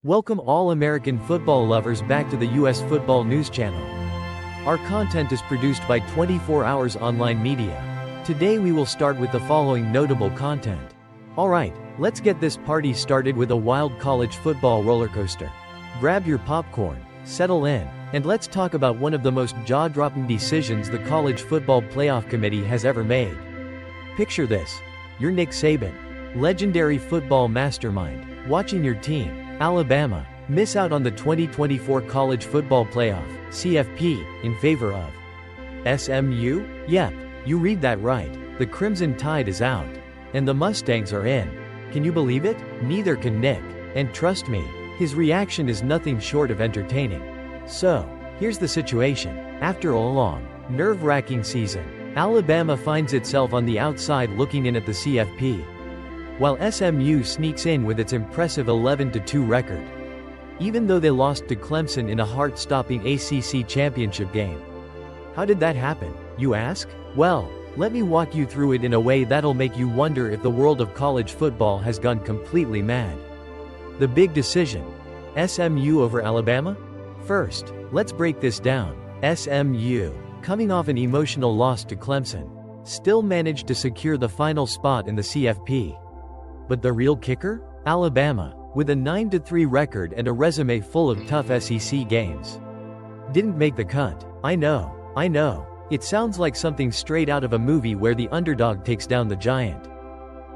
Welcome all American football lovers back to the US Football News Channel. Our content is produced by 24 Hours Online Media. Today we will start with the following notable content. Alright, let's get this party started with a wild college football rollercoaster. Grab your popcorn, settle in, and let's talk about one of the most jaw-dropping decisions the College Football Playoff Committee has ever made. Picture this. You're Nick Saban, legendary football mastermind, watching your team, Alabama, miss out on the 2024 College Football Playoff, CFP, in favor of SMU? Yep, you read that right. The Crimson Tide is out. And the Mustangs are in. Can you believe it? Neither can Nick. And trust me, his reaction is nothing short of entertaining. So, here's the situation. After a long, nerve-wracking season, Alabama finds itself on the outside looking in at the CFP, while SMU sneaks in with its impressive 11-2 record. Even though they lost to Clemson in a heart-stopping ACC championship game. How did that happen, you ask? Well, let me walk you through it in a way that'll make you wonder if the world of college football has gone completely mad. The big decision. SMU over Alabama? First, let's break this down. SMU, coming off an emotional loss to Clemson, still managed to secure the final spot in the CFP. But the real kicker? Alabama, with a 9-3 record and a resume full of tough SEC games, didn't make the cut. I know. It sounds like something straight out of a movie where the underdog takes down the giant.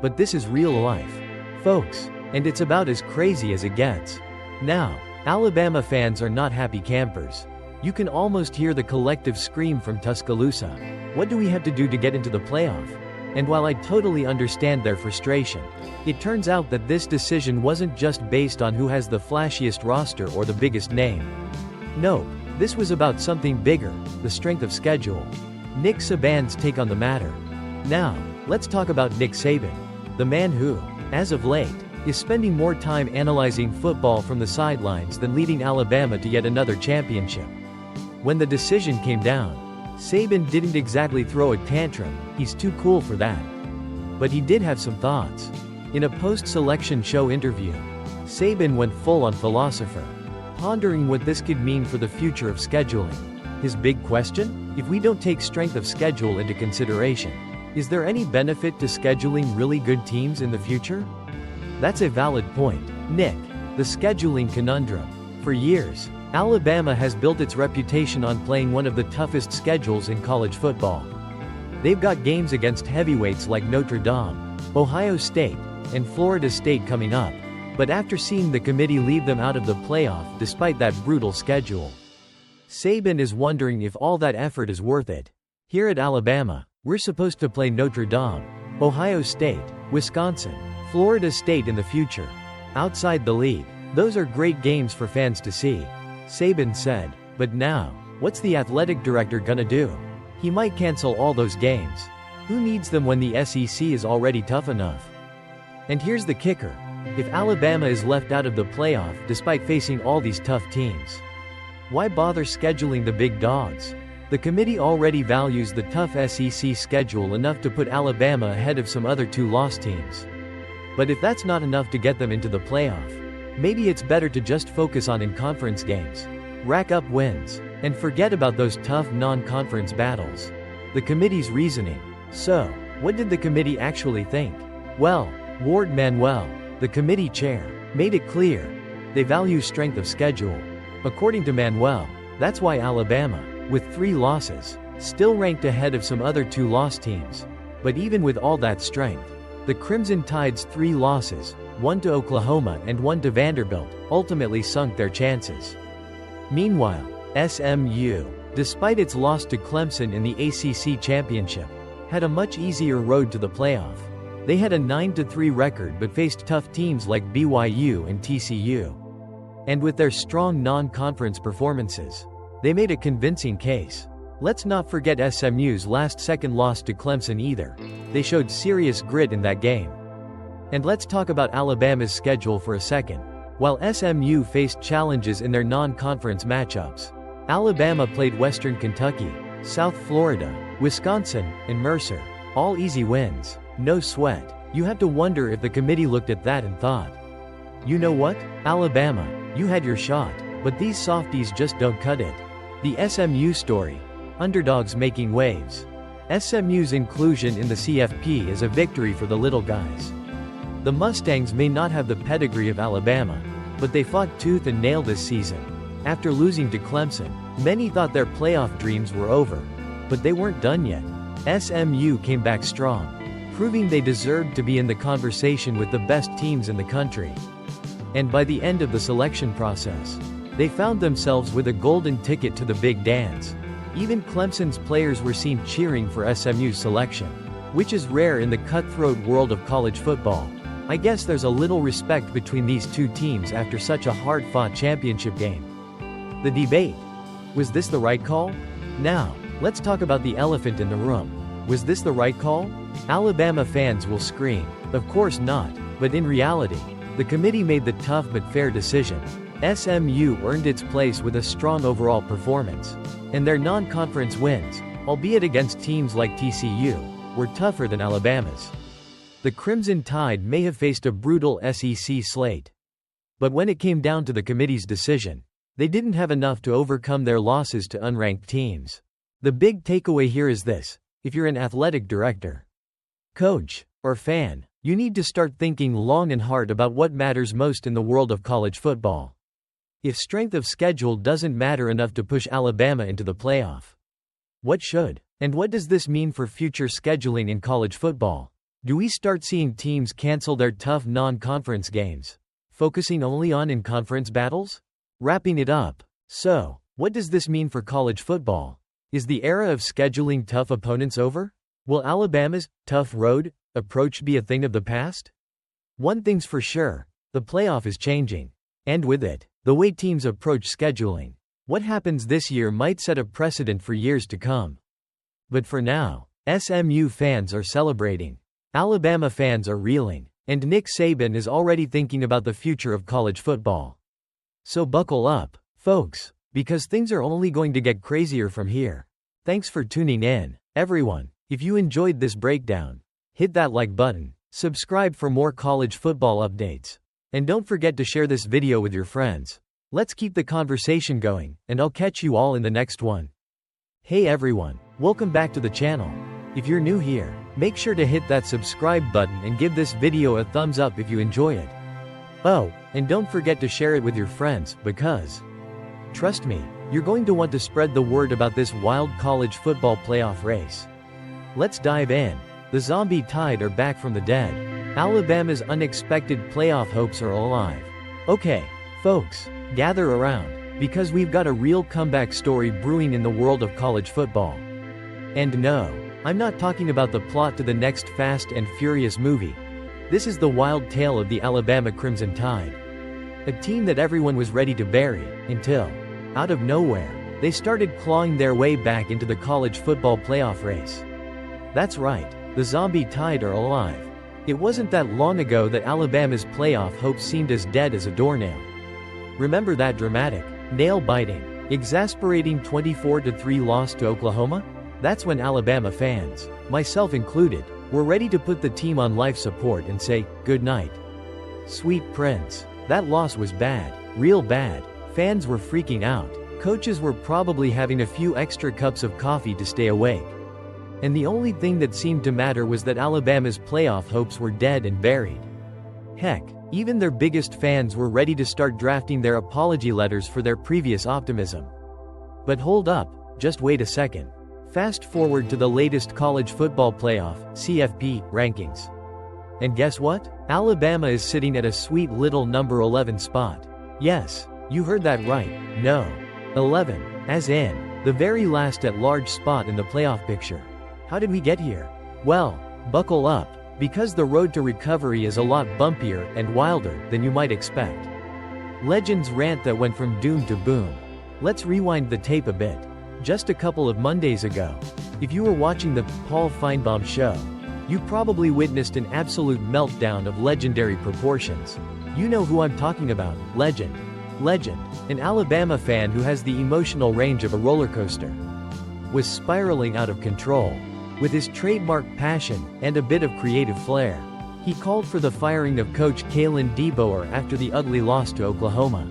But this is real life, folks, and it's about as crazy as it gets. Now, Alabama fans are not happy campers. You can almost hear the collective scream from Tuscaloosa. What do we have to do to get into the playoff? And while I totally understand their frustration, it turns out that this decision wasn't just based on who has the flashiest roster or the biggest name. Nope, this was about something bigger, the strength of schedule. Nick Saban's take on the matter. Now, let's talk about Nick Saban, the man who, as of late, is spending more time analyzing football from the sidelines than leading Alabama to yet another championship. When the decision came down, Saban didn't exactly throw a tantrum, he's too cool for that. But he did have some thoughts. In a post-selection show interview, Saban went full-on philosopher, pondering what this could mean for the future of scheduling. His big question? If we don't take strength of schedule into consideration, is there any benefit to scheduling really good teams in the future? That's a valid point, Nick. The scheduling conundrum. For years, Alabama has built its reputation on playing one of the toughest schedules in college football. They've got games against heavyweights like Notre Dame, Ohio State, and Florida State coming up. But after seeing the committee leave them out of the playoff despite that brutal schedule, Saban is wondering if all that effort is worth it. Here at Alabama, we're supposed to play Notre Dame, Ohio State, Wisconsin, Florida State in the future. Outside the league, those are great games for fans to see, Saban said. But now, what's the athletic director gonna do? He might cancel all those games. Who needs them when the SEC is already tough enough? And here's the kicker. If Alabama is left out of the playoff despite facing all these tough teams, why bother scheduling the big dogs? The committee already values the tough SEC schedule enough to put Alabama ahead of some other two-loss teams. But if that's not enough to get them into the playoff, maybe it's better to just focus on in-conference games, rack up wins, and forget about those tough non-conference battles. The committee's reasoning. So, what did the committee actually think? Well, Ward Manuel, the committee chair, made it clear. They value strength of schedule. According to Manuel, that's why Alabama, with 3 losses, still ranked ahead of some other two-loss teams. But even with all that strength, the Crimson Tide's 3 losses, 1 to Oklahoma and 1 to Vanderbilt, ultimately sunk their chances. Meanwhile, SMU, despite its loss to Clemson in the ACC championship, had a much easier road to the playoff. They had a 9-3 record but faced tough teams like BYU and TCU. And with their strong non-conference performances, they made a convincing case. Let's not forget SMU's last-second loss to Clemson either. They showed serious grit in that game. And let's talk about Alabama's schedule for a second. While SMU faced challenges in their non-conference matchups, Alabama played Western Kentucky, South Florida, Wisconsin, and Mercer. All easy wins. No sweat. You have to wonder if the committee looked at that and thought, You know what? Alabama, you had your shot, but these softies just don't cut it. The SMU story. Underdogs making waves. SMU's inclusion in the CFP is a victory for the little guys. The Mustangs may not have the pedigree of Alabama, but they fought tooth and nail this season. After losing to Clemson, many thought their playoff dreams were over. But they weren't done yet. SMU came back strong, proving they deserved to be in the conversation with the best teams in the country. And by the end of the selection process, they found themselves with a golden ticket to the big dance. Even Clemson's players were seen cheering for SMU's selection, which is rare in the cutthroat world of college football. I guess there's a little respect between these two teams after such a hard-fought championship game. The debate. Was this the right call? Now, let's talk about the elephant in the room. Was this the right call? Alabama fans will scream, of course not, but in reality, the committee made the tough but fair decision. SMU earned its place with a strong overall performance, and their non-conference wins, albeit against teams like TCU, were tougher than Alabama's. The Crimson Tide may have faced a brutal SEC slate. But when it came down to the committee's decision, they didn't have enough to overcome their losses to unranked teams. The big takeaway here is this: if you're an athletic director, coach, or fan, you need to start thinking long and hard about what matters most in the world of college football. If strength of schedule doesn't matter enough to push Alabama into the playoff, what should? And what does this mean for future scheduling in college football? Do we start seeing teams cancel their tough non-conference games, focusing only on in-conference battles? Wrapping it up. So, what does this mean for college football? Is the era of scheduling tough opponents over? Will Alabama's tough road approach be a thing of the past? One thing's for sure, the playoff is changing. And with it, the way teams approach scheduling. What happens this year might set a precedent for years to come. But for now, SMU fans are celebrating. Alabama fans are reeling. And Nick Saban is already thinking about the future of college football. So buckle up, folks, because things are only going to get crazier from here. Thanks for tuning in, everyone. If you enjoyed this breakdown, hit that like button, subscribe for more college football updates, and don't forget to share this video with your friends. Let's keep the conversation going, and I'll catch you all in the next one. Hey everyone, welcome back to the channel. If you're new here, make sure to hit that subscribe button and give this video a thumbs up if you enjoy it. Oh, and don't forget to share it with your friends, because, trust me, you're going to want to spread the word about this wild college football playoff race. Let's dive in. The Zombie Tide are back from the dead. Alabama's unexpected playoff hopes are alive. Okay, folks, gather around, because we've got a real comeback story brewing in the world of college football. And no, I'm not talking about the plot to the next Fast and Furious movie. This is the wild tale of the Alabama Crimson Tide. A team that everyone was ready to bury, until, out of nowhere, they started clawing their way back into the college football playoff race. That's right, the Zombie Tide are alive. It wasn't that long ago that Alabama's playoff hopes seemed as dead as a doornail. Remember that dramatic, nail-biting, exasperating 24-3 loss to Oklahoma? That's when Alabama fans, myself included, were ready to put the team on life support and say, good night. Sweet prince. That loss was bad, real bad. Fans were freaking out. Coaches were probably having a few extra cups of coffee to stay awake. And the only thing that seemed to matter was that Alabama's playoff hopes were dead and buried. Heck, even their biggest fans were ready to start drafting their apology letters for their previous optimism. But hold up, just wait a second. Fast forward to the latest college football playoff, CFP, rankings. And guess what? Alabama is sitting at a sweet little number 11 spot. Yes, you heard that right, no. 11, as in, the very last at-large spot in the playoff picture. How did we get here? Well, buckle up, because the road to recovery is a lot bumpier and wilder than you might expect. Legends rant that went from doom to boom. Let's rewind the tape a bit. Just a couple of Mondays ago, if you were watching the Paul Feinbaum show, you probably witnessed an absolute meltdown of legendary proportions. You know who I'm talking about, Legend. Legend, an Alabama fan who has the emotional range of a roller coaster, was spiraling out of control. With his trademark passion and a bit of creative flair, He called for the firing of coach Kalen DeBoer after the ugly loss to Oklahoma.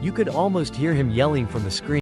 You could almost hear him yelling from the screen.